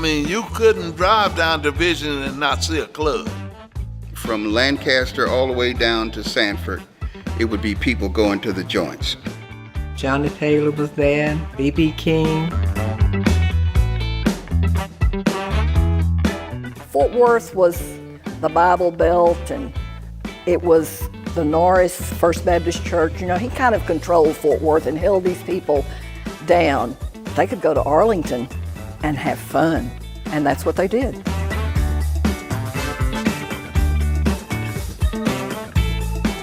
mean, you couldn't drive down Division and not see a club. From Lancaster all the way down to Sanford, it would be people going to the joints. Johnny Taylor was there, B.B. King. Fort Worth was the Bible Belt, and it was the Norris First Baptist Church. You know, he kind of controlled Fort Worth and held these people down. They could go to Arlington and have fun, and that's what they did.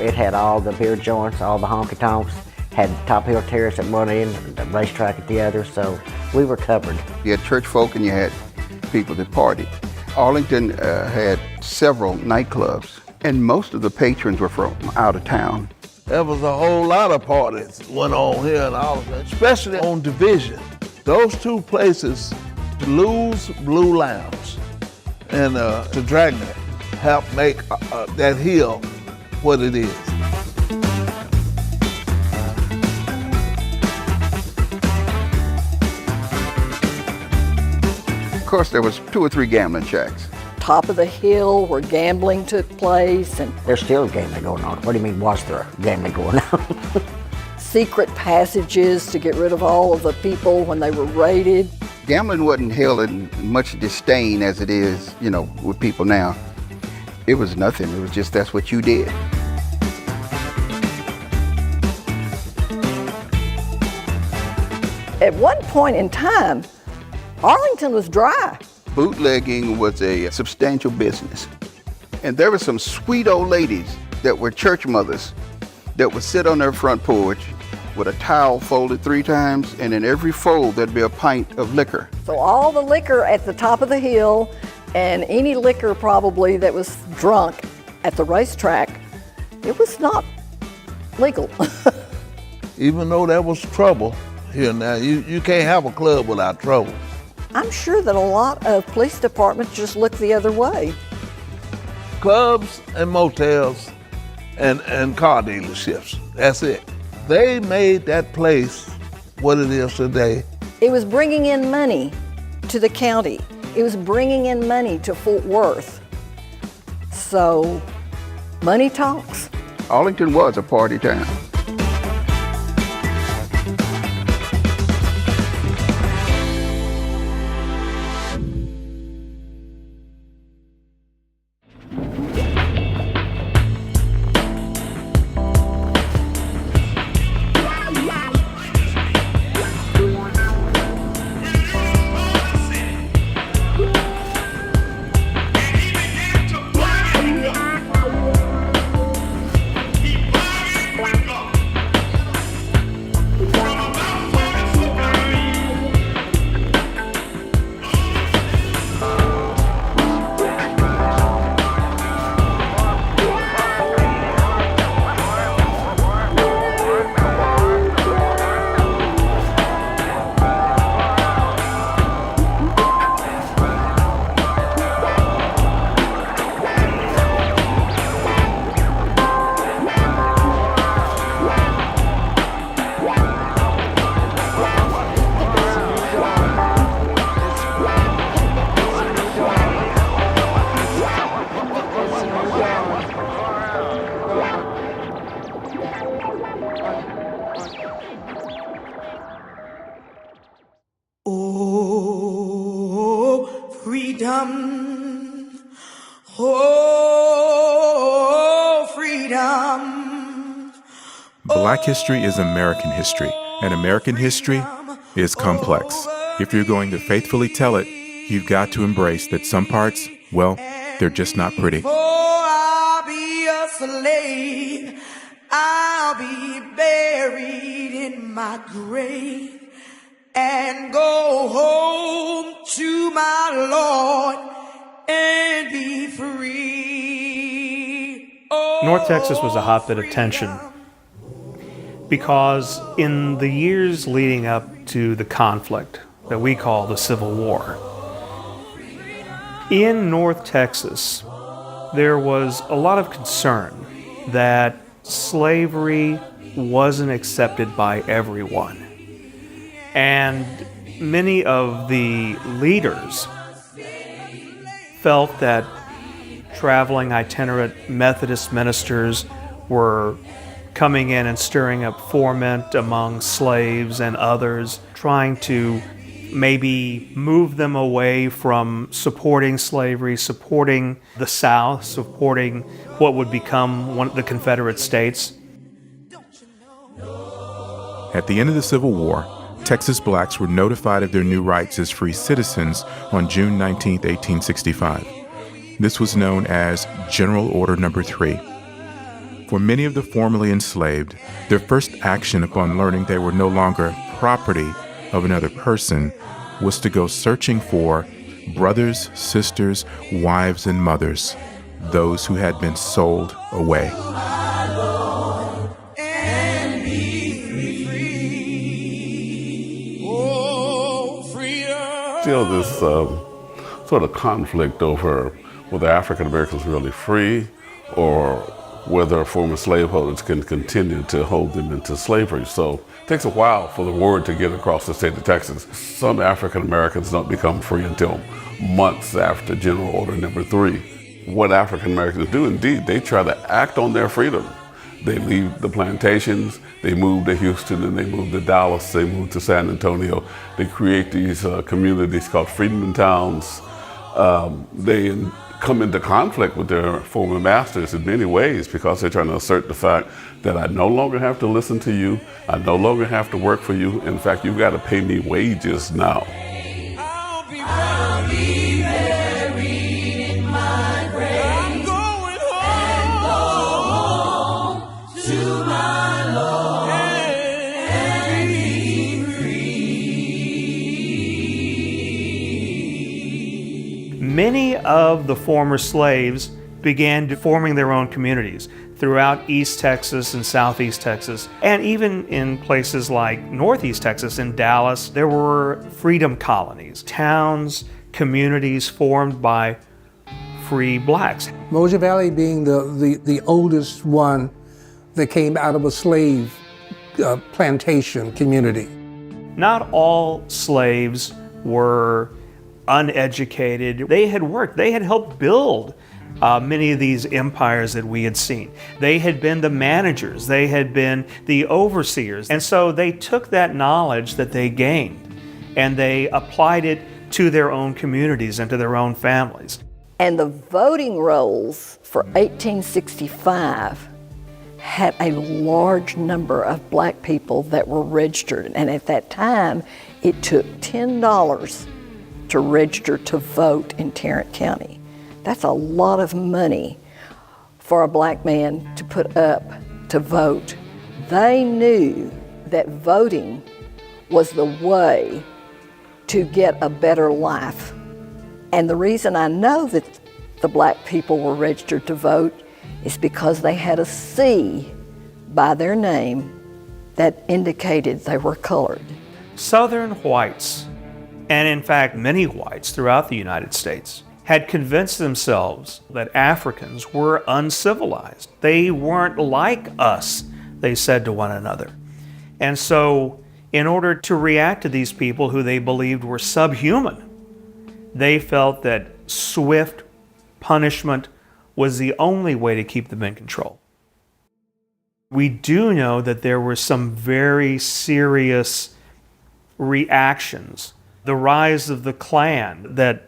It had all the beer joints, all the honky-tonks, had Top Hill Terrace at one end, the racetrack at the other, so we were covered. You had church folk and you had people that partied. Arlington had several nightclubs, and most of the patrons were from out of town. There was a whole lot of parties went on here in Arlington, especially on Division. Those two places, Lou's Blue Lounge and the Dragnet, helped make that hill what it is. Of course, there was 2 or 3 gambling shacks. Top of the hill where gambling took place, and There's still gambling going on. What do you mean, was there gambling going on? secret passages to get rid of all of the people when they were raided. Gambling wasn't held in much disdain as it is, you know, with people now. It was nothing. It was just that's what you did. At one point in time, Arlington was dry. Bootlegging was a substantial business. And there were some sweet old ladies that were church mothers that would sit on their front porch with a towel folded 3 times, and in every fold there'd be a pint of liquor. So all the liquor at the top of the hill, and any liquor probably that was drunk at the racetrack, it was not legal. Even though there was trouble here now, you can't have a club without trouble. I'm sure that a lot of police departments just look the other way. Clubs and motels and car dealerships, that's it. They made that place what it is today. It was bringing in money to the county. It was bringing in money to Fort Worth. So, money talks. Arlington was a party town. Black history is American history, and American history is complex. If you're going to faithfully tell it, you've got to embrace that some parts, well, they're just not pretty. I'll be a slave, I'll be buried in my grave, and go home to my Lord and be free. Oh, North Texas was a hotbed of tension because in the years leading up to the conflict that we call the Civil War, in North Texas, there was a lot of concern that slavery wasn't accepted by everyone. And many of the leaders felt that traveling itinerant Methodist ministers were coming in and stirring up ferment among slaves and others, trying to maybe move them away from supporting slavery, supporting the South, supporting what would become the Confederate States. At the end of the Civil War, Texas blacks were notified of their new rights as free citizens on June 19, 1865. This was known as General Order No. 3. For many of the formerly enslaved, their first action upon learning they were no longer property of another person was to go searching for brothers, sisters, wives, and mothers, those who had been sold away. Still this sort of conflict over whether African Americans are really free or whether former slaveholders can continue to hold them into slavery. So it takes a while for the word to get across the state of Texas. Some African Americans don't become free until months after General Order No. 3. What African Americans do, indeed, they try to act on their freedom. They leave the plantations, they move to Houston, and they move to Dallas, they move to San Antonio. They create these communities called freedmen towns. They come into conflict with their former masters in many ways because they're trying to assert the fact that I no longer have to listen to you, I no longer have to work for you. In fact, you've got to pay me wages now. I'll be buried in my grave. I'm going home to my Lord and be free. Many of the former slaves began forming their own communities throughout East Texas and Southeast Texas, and even in places like Northeast Texas, in Dallas, there were freedom colonies, towns, communities formed by free blacks. Mosher Valley being the oldest one that came out of a slave plantation community. Not all slaves were uneducated. They had worked, they had helped build many of these empires that we had seen. They had been the managers, they had been the overseers. And so they took that knowledge that they gained and they applied it to their own communities and to their own families. And the voting rolls for 1865 had a large number of black people that were registered. And at that time, it took $10 to register to vote in Tarrant County. That's a lot of money for a black man to put up to vote. They knew that voting was the way to get a better life. And the reason I know that the black people were registered to vote is because they had a C by their name that indicated they were colored. Southern whites, and in fact many whites throughout the United States, had convinced themselves that Africans were uncivilized. They weren't like us, they said to one another. And so, in order to react to these people who they believed were subhuman, they felt that swift punishment was the only way to keep them in control. We do know that there were some very serious reactions. The rise of the Klan, that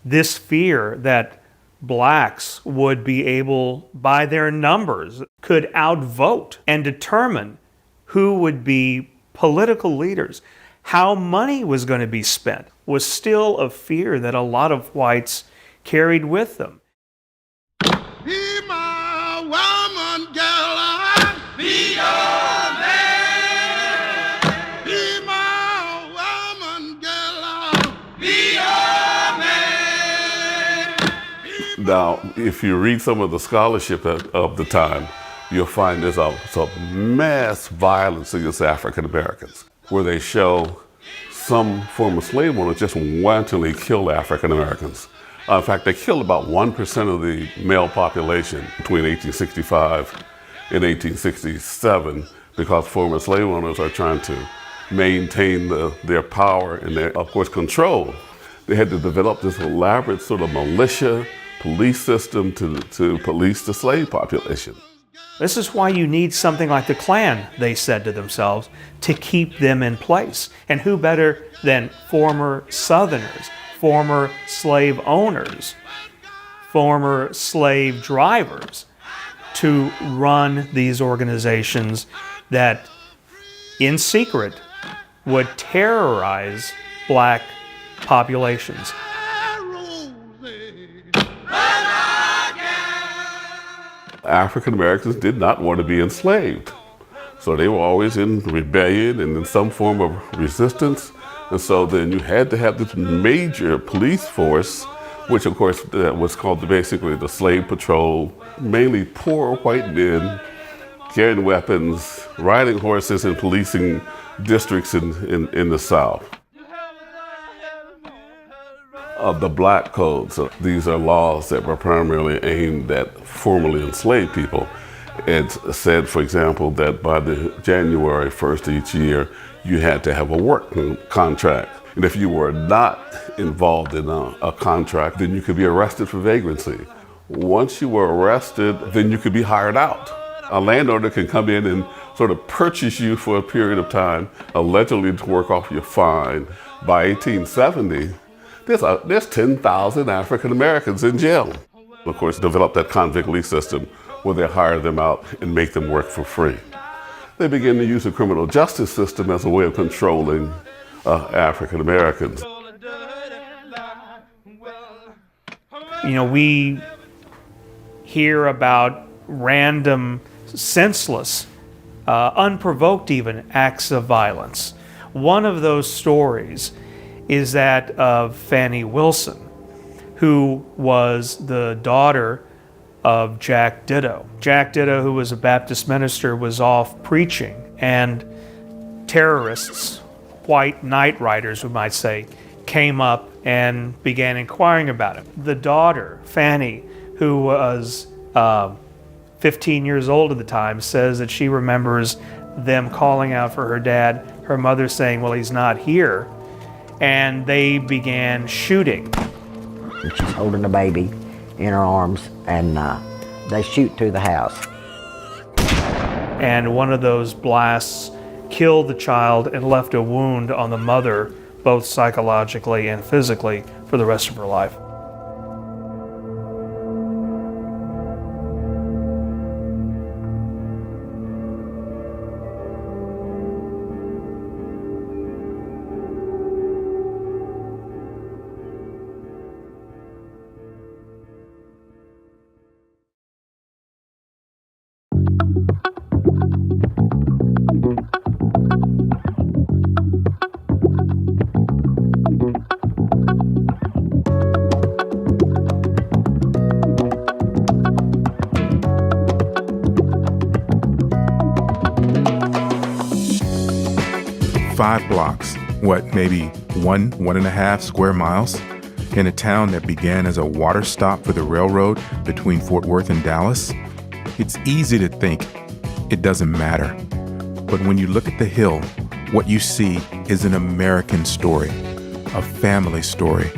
this fear that blacks would be able, by their numbers, could outvote and determine who would be political leaders, how money was going to be spent, was still a fear that a lot of whites carried with them. Be my woman, girl, be your man. Be my woman, girl, be your man. Now, if you read some of the scholarship of the time, you'll find there's a mass violence against African Americans, where they show some former slave owners just wantonly kill African Americans. In fact, they killed about 1% of the male population between 1865 and 1867 because former slave owners are trying to maintain their power and their, of course, control. They had to develop this elaborate sort of militia police system to police the slave population. This is why you need something like the Klan, they said to themselves, to keep them in place. And who better than former Southerners, former slave owners, former slave drivers to run these organizations that, in secret, would terrorize black populations. African Americans did not want to be enslaved. So they were always in rebellion and in some form of resistance. And so then you had to have this major police force, which of course was called basically the slave patrol, mainly poor white men carrying weapons, riding horses and policing districts in the South. The black codes, these are laws that were primarily aimed at formerly enslaved people. It said, for example, that by the January 1st of each year, you had to have a work contract. And if you were not involved in a contract, then you could be arrested for vagrancy. Once you were arrested, then you could be hired out. A landowner can come in and sort of purchase you for a period of time, allegedly to work off your fine. By 1870, there's 10,000 African Americans in jail. Of course, developed that convict lease system where they hire them out and make them work for free. They began to use the criminal justice system as a way of controlling African Americans. You know, we hear about random, senseless, unprovoked even, acts of violence. One of those stories is that of Fannie Wilson, who was the daughter of Jack Ditto. Jack Ditto, who was a Baptist minister, was off preaching, and terrorists, white night riders, we might say, came up and began inquiring about him. The daughter, Fannie, who was 15 years old at the time, says that she remembers them calling out for her dad, her mother saying, well, he's not here. And they began shooting. She's holding a baby in her arms, and they shoot through the house. And one of those blasts killed the child and left a wound on the mother, both psychologically and physically, for the rest of her life. Five blocks, maybe 1.5 square miles, in a town that began as a water stop for the railroad between Fort Worth and Dallas? It's easy to think it doesn't matter. But when you look at the hill, what you see is an American story, a family story,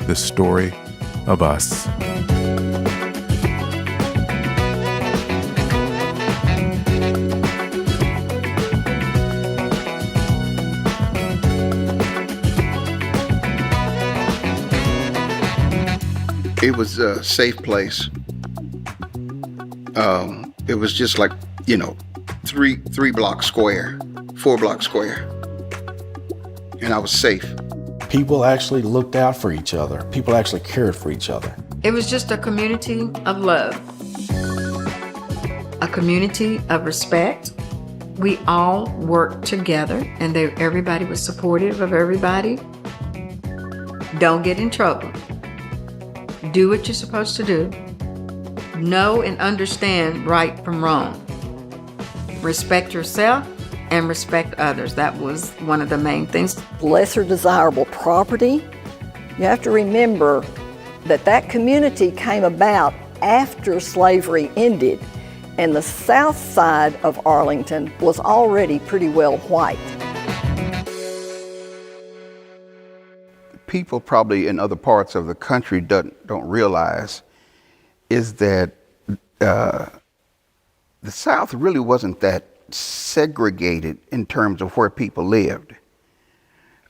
the story of us. It was a safe place. It was just like, 3 block square, 4 block square. And I was safe. People actually looked out for each other. People actually cared for each other. It was just a community of love, a community of respect. We all worked together, and everybody was supportive of everybody. Don't get in trouble. Do what you're supposed to do. Know and understand right from wrong. Respect yourself and respect others. That was one of the main things. Lesser desirable property. You have to remember that community came about after slavery ended, and the south side of Arlington was already pretty well white. people probably in other parts of the country don't realize is that the South really wasn't that segregated in terms of where people lived.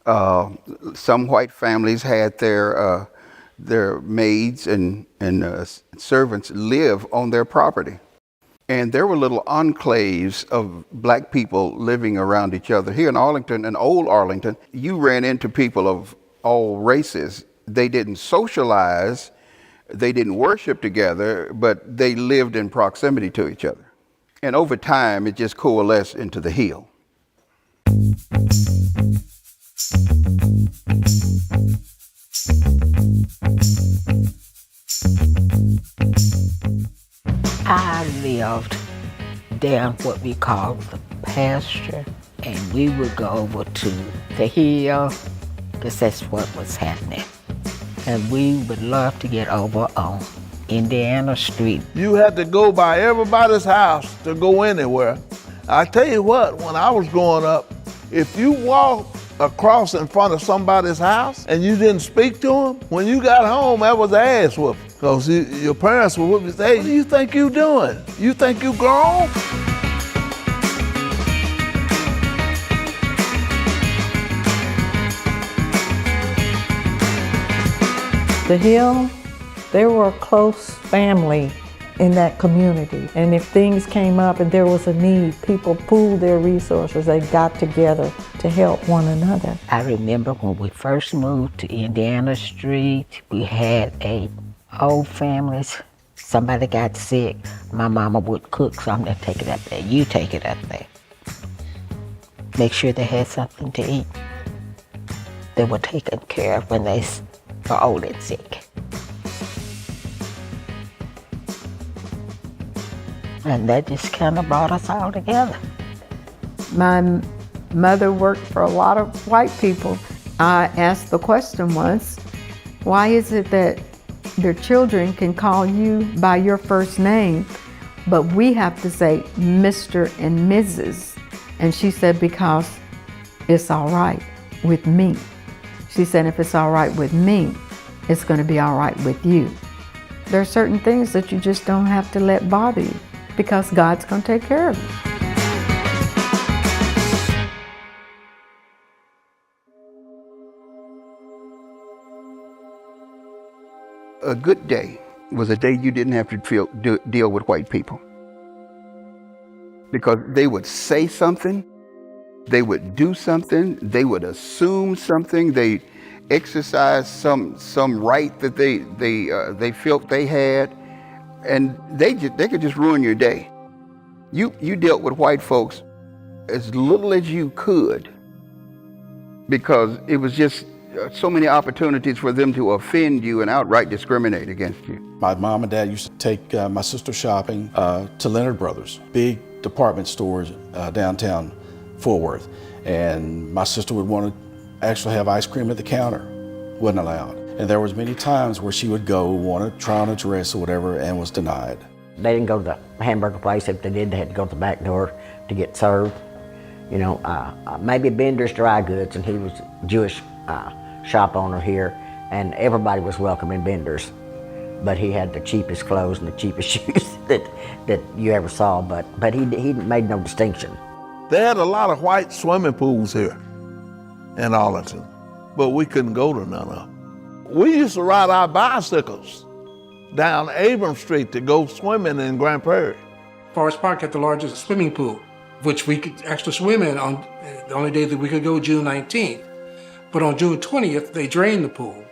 Some white families had their maids and servants live on their property. And there were little enclaves of black people living around each other. Here in Arlington, in old Arlington, you ran into people of all races. They didn't socialize, they didn't worship together, but they lived in proximity to each other. And over time, it just coalesced into the Hill. I lived down what we call the pasture, and we would go over to the hill because that's what was happening. And we would love to get over on Indiana Street. You had to go by everybody's house to go anywhere. I tell you what, when I was growing up, if you walked across in front of somebody's house and you didn't speak to them, when you got home, that was ass whooping. Because your parents would whoop you and say, hey, what do you think you doing? You think you grown? The Hill, they were a close family in that community. And if things came up and there was a need, people pooled their resources. They got together to help one another. I remember when we first moved to Indiana Street, we had old families. Somebody got sick. My mama would cook something and take it up there. You take it up there. Make sure they had something to eat. They were taken care of when they were old and sick. And that just kind of brought us all together. My mother worked for a lot of white people. I asked the question once, why is it that their children can call you by your first name, but we have to say Mr. and Mrs.? And she said, because it's all right with me. She said, if it's all right with me, it's going to be all right with you. There are certain things that you just don't have to let bother you, because God's going to take care of you. A good day was a day you didn't have to deal with white people. Because they would say something, they would do something, they would assume something, they exercise some right that they felt they had, and they could just ruin your day. You dealt with white folks as little as you could, because it was just so many opportunities for them to offend you and outright discriminate against you. My mom and dad used to take my sister shopping to Leonard Brothers, big department stores downtown Fort Worth. And my sister would want to actually have ice cream at the counter. Wasn't allowed. And there was many times where she would go, want to try on a dress or whatever, and was denied. They didn't go to the hamburger place. If they did, they had to go to the back door to get served. You know, maybe Bender's Dry Goods, and he was a Jewish shop owner here, and everybody was welcome in Bender's. But he had the cheapest clothes and the cheapest shoes that you ever saw, but he made no distinction. They had a lot of white swimming pools here in Arlington, but we couldn't go to none of them. We used to ride our bicycles down Abrams Street to go swimming in Grand Prairie. Forest Park had the largest swimming pool, which we could actually swim in on the only day that we could go, June 19th. But on June 20th, they drained the pool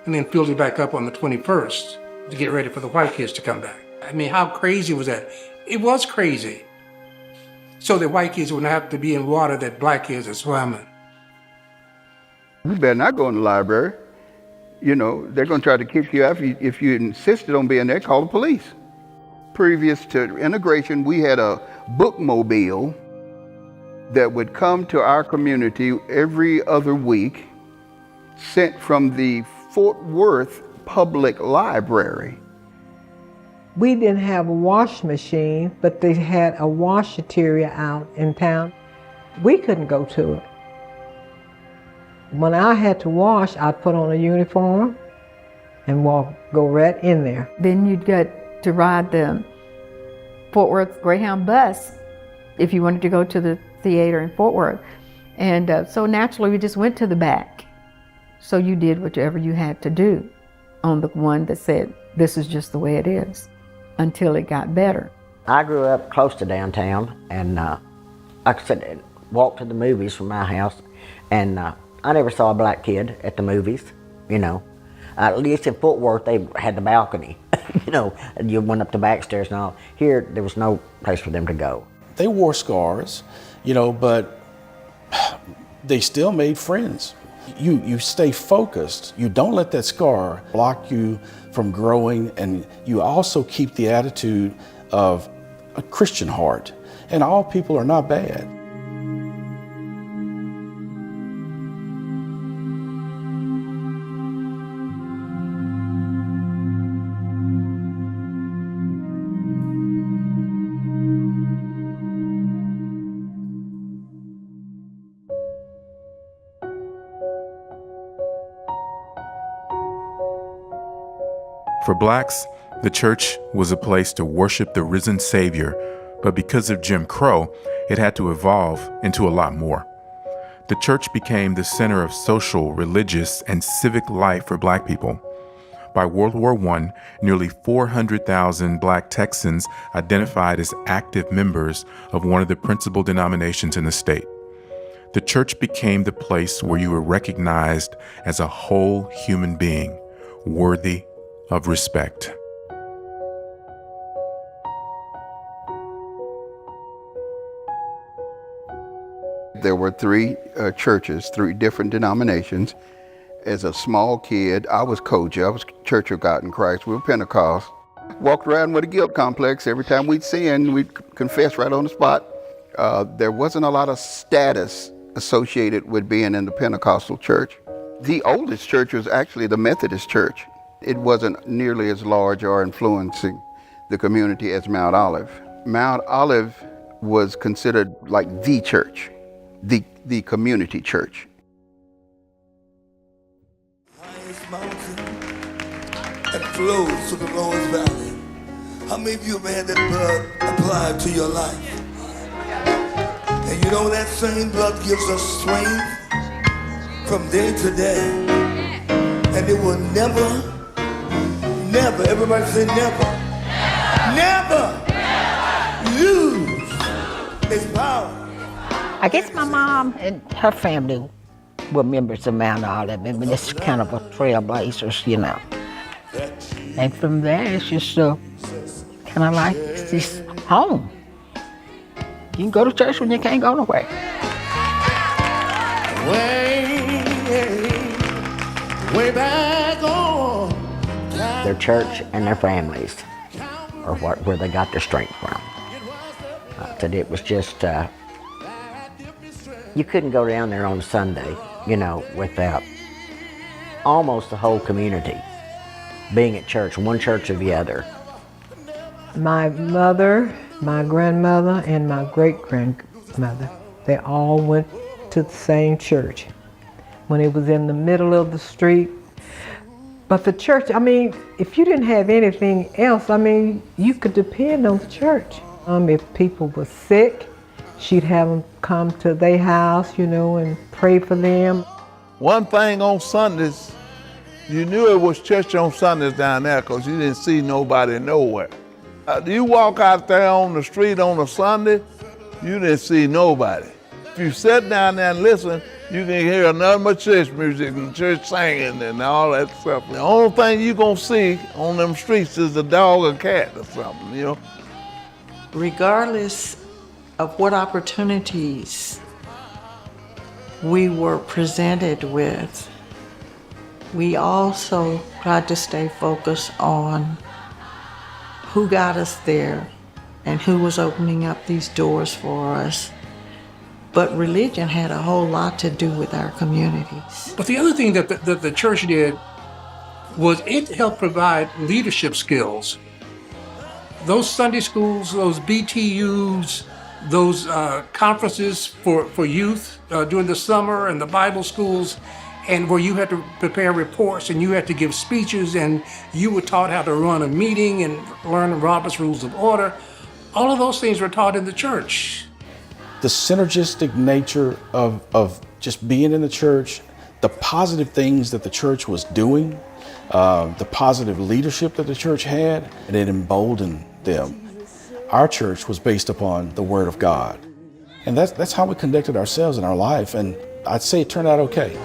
and then filled it back up on the 21st to get ready for the white kids to come back. I mean, how crazy was that? It was crazy. So the white kids wouldn't have to be in water that black kids are swimming. You better not go in the library. You know, they're going to try to kick you out if you insisted on being there. Call the police. Previous to integration, we had a bookmobile that would come to our community every other week, sent from the Fort Worth Public Library. We didn't have a wash machine, but they had a washateria out in town. We couldn't go to it. When I had to wash, I'd put on a uniform and go right in there. Then you'd get to ride the Fort Worth Greyhound bus if you wanted to go to the theater in Fort Worth. And so naturally we just went to the back. So you did whatever you had to do on the one that said, this is just the way it is, until it got better. I grew up close to downtown, and like I said, walked to the movies from my house, and I never saw a black kid at the movies, you know. At least in Fort Worth, they had the balcony, you know, and you went up the back stairs and all. Here, there was no place for them to go. They wore scars, you know, but they still made friends. You stay focused. You don't let that scar block you from growing, and you also keep the attitude of a Christian heart. And all people are not bad. For blacks, the church was a place to worship the risen Savior, but because of Jim Crow, it had to evolve into a lot more. The church became the center of social, religious, and civic life for black people. By World War I, nearly 400,000 black Texans identified as active members of one of the principal denominations in the state. The church became the place where you were recognized as a whole human being, worthy of respect. There were three churches, three different denominations. As a small kid, I was Koja. I was Church of God in Christ. We were Pentecost. Walked around with a guilt complex. Every time we'd sin, we'd confess right on the spot. There wasn't a lot of status associated with being in the Pentecostal church. The oldest church was actually the Methodist church. It wasn't nearly as large or influencing the community as Mount Olive. Mount Olive was considered like the church, the community church. Highest mountain and flows to the lowest valley. How many of you have had that blood applied to your life? And you know that same blood gives us strength from day to day. And it will never, everybody say never lose its power. I guess my mom and her family were members of Mount Olive. I mean, it's kind of a trailblazers, you know. And from there, it's just kind of like this home. You can go to church when you can't go nowhere. Way back on. Their church and their families are where they got their strength from. That it was just, you couldn't go down there on a Sunday, you know, without almost the whole community being at church, one church or the other. My mother, my grandmother, and my great-grandmother, they all went to the same church when it was in the middle of the street. But the church, I mean, if you didn't have anything else, I mean, you could depend on the church. If people were sick, she'd have them come to their house, you know, and pray for them. One thing on Sundays, you knew it was church on Sundays down there because you didn't see nobody nowhere. You walk out there on the street on a Sunday, you didn't see nobody. If you sat down there and listened, you can hear nothing but church music and church singing and all that stuff. The only thing you gonna see on them streets is a dog or cat or something, you know. Regardless of what opportunities we were presented with, we also tried to stay focused on who got us there and who was opening up these doors for us. But religion had a whole lot to do with our communities. But the other thing that the church did was it helped provide leadership skills. Those Sunday schools, those BTUs, those conferences for youth during the summer and the Bible schools, and where you had to prepare reports and you had to give speeches and you were taught how to run a meeting and learn Robert's Rules of Order. All of those things were taught in the church. The synergistic nature of just being in the church, the positive things that the church was doing, the positive leadership that the church had, and it emboldened them. Our church was based upon the Word of God. And that's how we conducted ourselves in our life, and I'd say it turned out okay.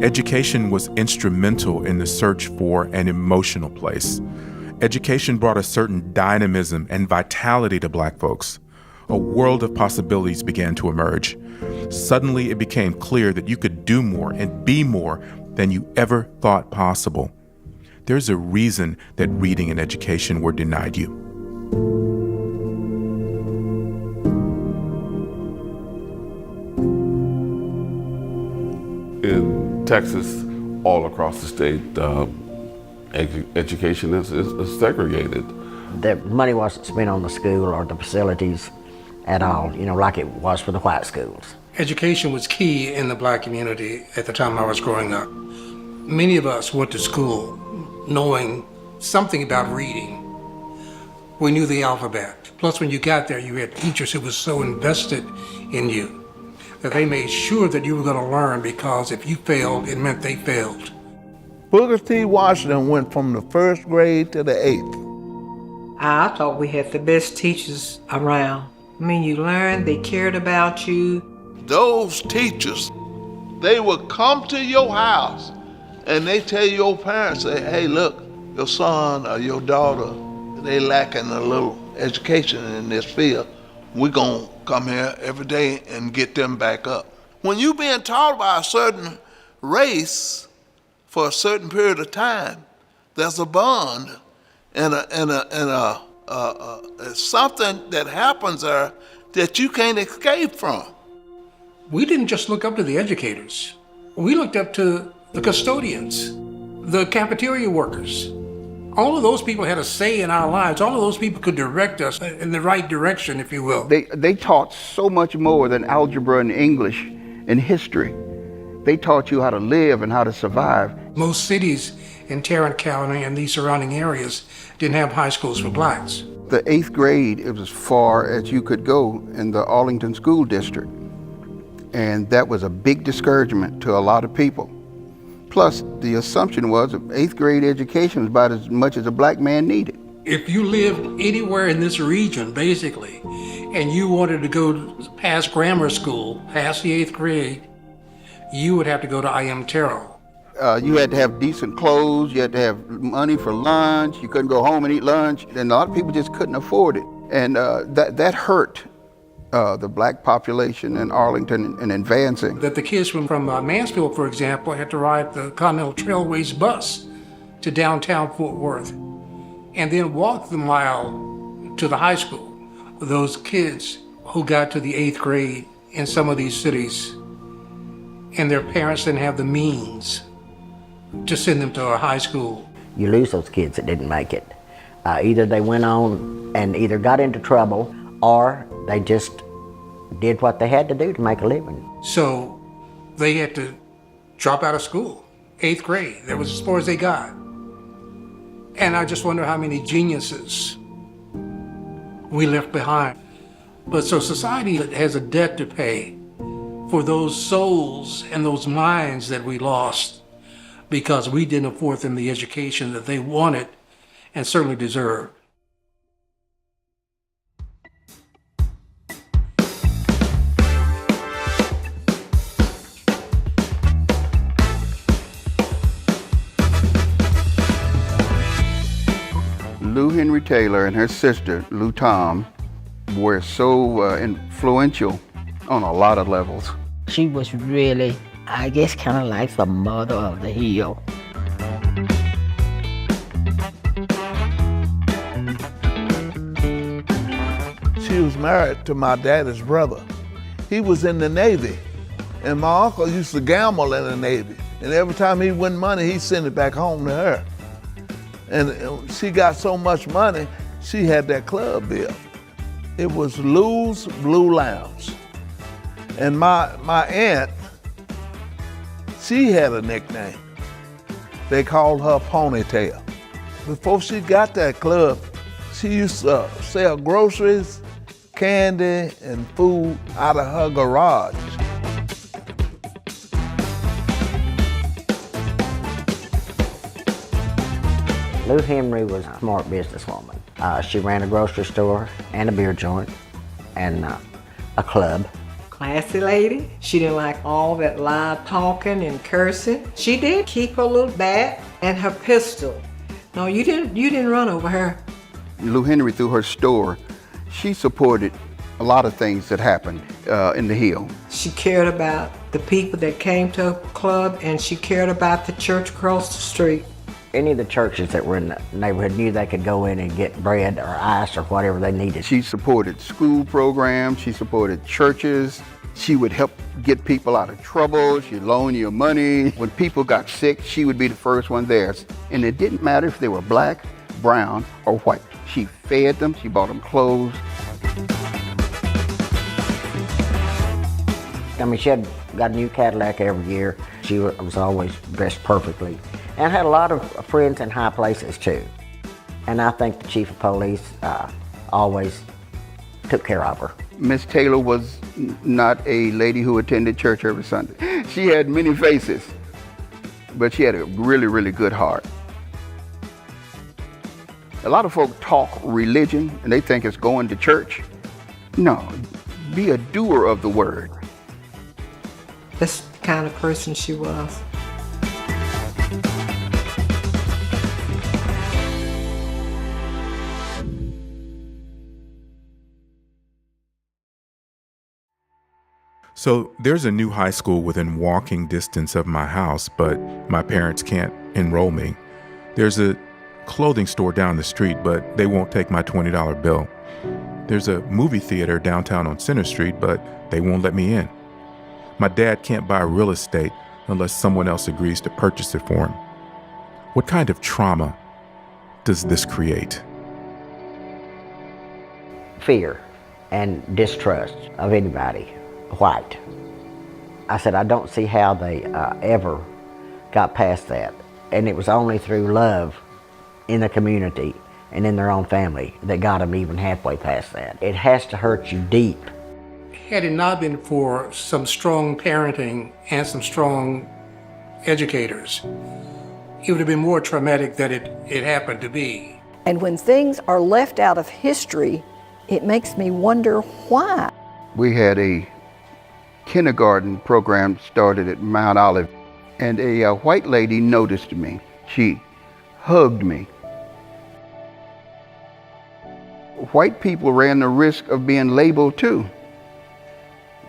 Education was instrumental in the search for an emotional place. Education brought a certain dynamism and vitality to Black folks. A world of possibilities began to emerge. Suddenly, it became clear that you could do more and be more than you ever thought possible. There's a reason that reading and education were denied you. In Texas, all across the state, education is segregated. The money wasn't spent on the school or the facilities at all, like it was for the white schools. Education was key in the Black community at the time I was growing up. Many of us went to school knowing something about reading. We knew the alphabet. Plus, when you got there, you had teachers who were so invested in you that they made sure that you were going to learn, because if you failed, it meant they failed. Booker T. Washington went from the 1st grade to the 8th. I thought we had the best teachers around. I mean, you learned, they cared about you. Those teachers, they would come to your house and they tell your parents, say, hey, look, your son or your daughter, they lacking a little education in this field. We're gonna come here every day and get them back up. When you're being taught by a certain race for a certain period of time, there's a bond and something that happens there that you can't escape from. We didn't just look up to the educators. We looked up to the custodians, the cafeteria workers. All of those people had a say in our lives. All of those people could direct us in the right direction, if you will. They taught so much more than algebra and English and history. They taught you how to live and how to survive. Most cities in Tarrant County and these surrounding areas didn't have high schools for Blacks. The 8th grade, it was as far as you could go in the Arlington school district. And that was a big discouragement to a lot of people. Plus, the assumption was that 8th grade education was about as much as a Black man needed. If you lived anywhere in this region, basically, and you wanted to go past grammar school, past the 8th grade, you would have to go to I.M. Terrell. You had to have decent clothes, you had to have money for lunch, you couldn't go home and eat lunch, and a lot of people just couldn't afford it. And that hurt the Black population in Arlington and advancing. That the kids from Mansfield, for example, had to ride the Continental Trailways bus to downtown Fort Worth and then walk the mile to the high school. Those kids who got to the 8th grade in some of these cities and their parents didn't have the means to send them to a high school. You lose those kids that didn't make it. Either they went on and either got into trouble or they just did what they had to do to make a living. So they had to drop out of school, 8th grade. That was as far as they got. And I just wonder how many geniuses we left behind. But so society has a debt to pay for those souls and those minds that we lost because we didn't afford them the education that they wanted and certainly deserved. Lou Henry Taylor and her sister, Lou Tom, were so influential on a lot of levels. She was really I guess kind of like the mother of the hill. She was married to my daddy's brother. He was in the Navy, and my uncle used to gamble in the Navy. And every time he win money, he'd send it back home to her. And she got so much money, she had that club built. It was Lou's Blue Lounge. And my aunt, she had a nickname. They called her Ponytail. Before she got that club, she used to sell groceries, candy, and food out of her garage. Lou Henry was a smart businesswoman. She ran a grocery store and a beer joint and a club. Classy lady. She didn't like all that loud talking and cursing. She did keep her little bat and her pistol. No, you didn't run over her. Lou Henry, through her store, she supported a lot of things that happened in the Hill. She cared about the people that came to her club, and she cared about the church across the street. Any of the churches that were in the neighborhood knew they could go in and get bread or ice or whatever they needed. She supported school programs, she supported churches, she would help get people out of trouble, she'd loan you money. When people got sick, she would be the first one there. And it didn't matter if they were black, brown, or white. She fed them, she bought them clothes. I mean, she had got a new Cadillac every year. She was always dressed perfectly and had a lot of friends in high places too. And I think the chief of police always took care of her. Miss Taylor was not a lady who attended church every Sunday. She had many faces, but she had a really, really good heart. A lot of folk talk religion and they think it's going to church. No, be a doer of the word. That's the kind of person she was. So there's a new high school within walking distance of my house, but my parents can't enroll me. There's a clothing store down the street, but they won't take my $20 bill. There's a movie theater downtown on Center Street, but they won't let me in. My dad can't buy real estate unless someone else agrees to purchase it for him. What kind of trauma does this create? Fear and distrust of anybody white. I said, I don't see how they ever got past that. And it was only through love in the community and in their own family that got them even halfway past that. It has to hurt you deep. Had it not been for some strong parenting and some strong educators, it would have been more traumatic than it happened to be. And when things are left out of history, it makes me wonder why. We had a kindergarten program started at Mount Olive, and a white lady noticed me. She hugged me. White people ran the risk of being labeled too,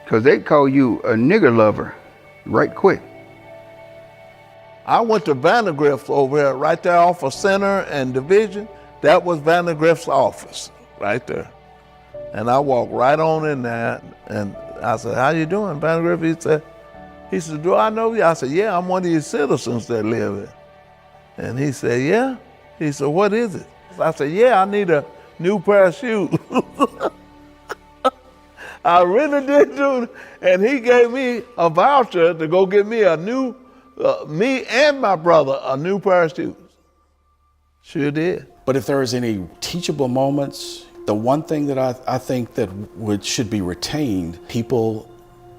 because they'd call you a nigger lover right quick. I went to Vandergrift's over there, right there off of Center and Division. That was Vandergrift's office, right there. And I walked right on in there, and I said, "How you doing, Vandergrift?" He said, "Do I know you?" I said, "Yeah, I'm one of your citizens that live here." And he said, "Yeah?" He said, "What is it?" I said, "Yeah, I need a new pair of shoes." I really did do it. And he gave me a voucher to go get me a new, me and my brother, a new pair of shoes. Sure did. But if there is any teachable moments, the one thing that I think that should be retained, people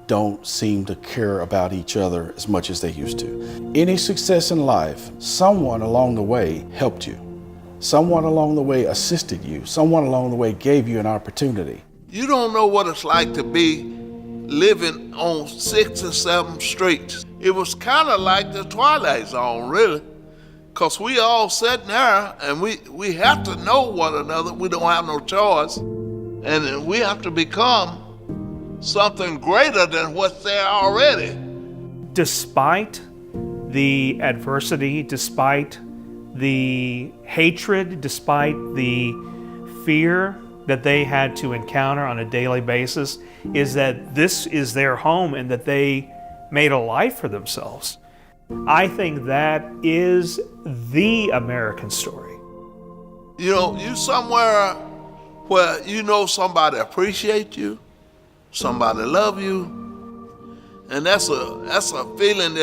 don't seem to care about each other as much as they used to. Any success in life, someone along the way helped you. Someone along the way assisted you. Someone along the way gave you an opportunity. You don't know what it's like to be living on 6th and 7th streets. It was kind of like the Twilight Zone, really, because we all sitting there and we have to know one another. We don't have no choice. And we have to become something greater than what's there already. despite the adversity, despite the hatred, despite the fear that they had to encounter on a daily basis, is that this is their home and that they made a life for themselves. I think that is the American story. You know, you somewhere where you know somebody appreciate you, somebody love you, and that's a feeling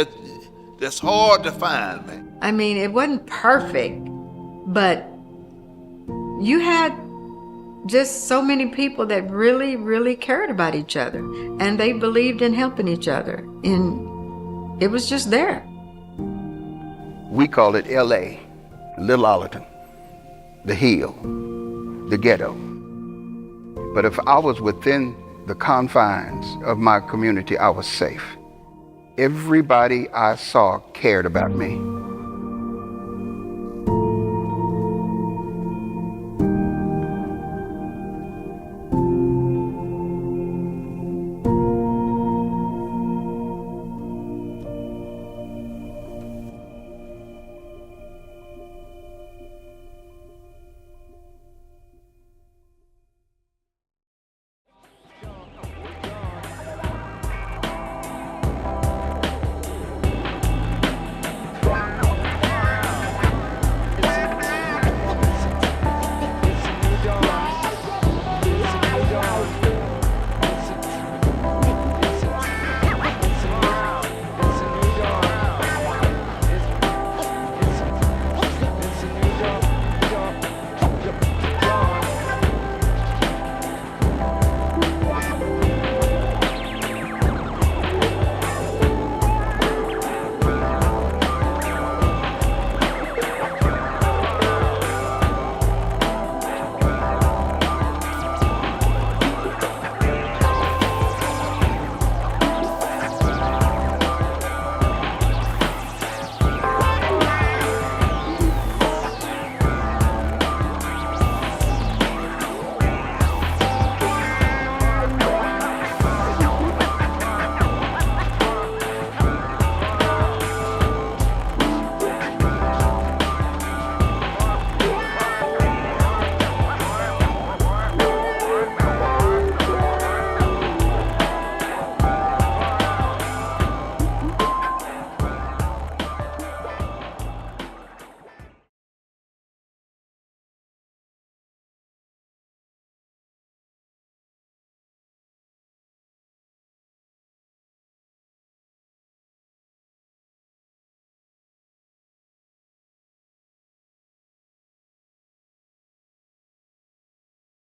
that's hard to find, man. I mean, it wasn't perfect, but you had just so many people that really, really cared about each other, and they believed in helping each other, and it was just there. We call it LA, Little Arlington, the Hill, the ghetto. But if I was within the confines of my community, I was safe. Everybody I saw cared about me.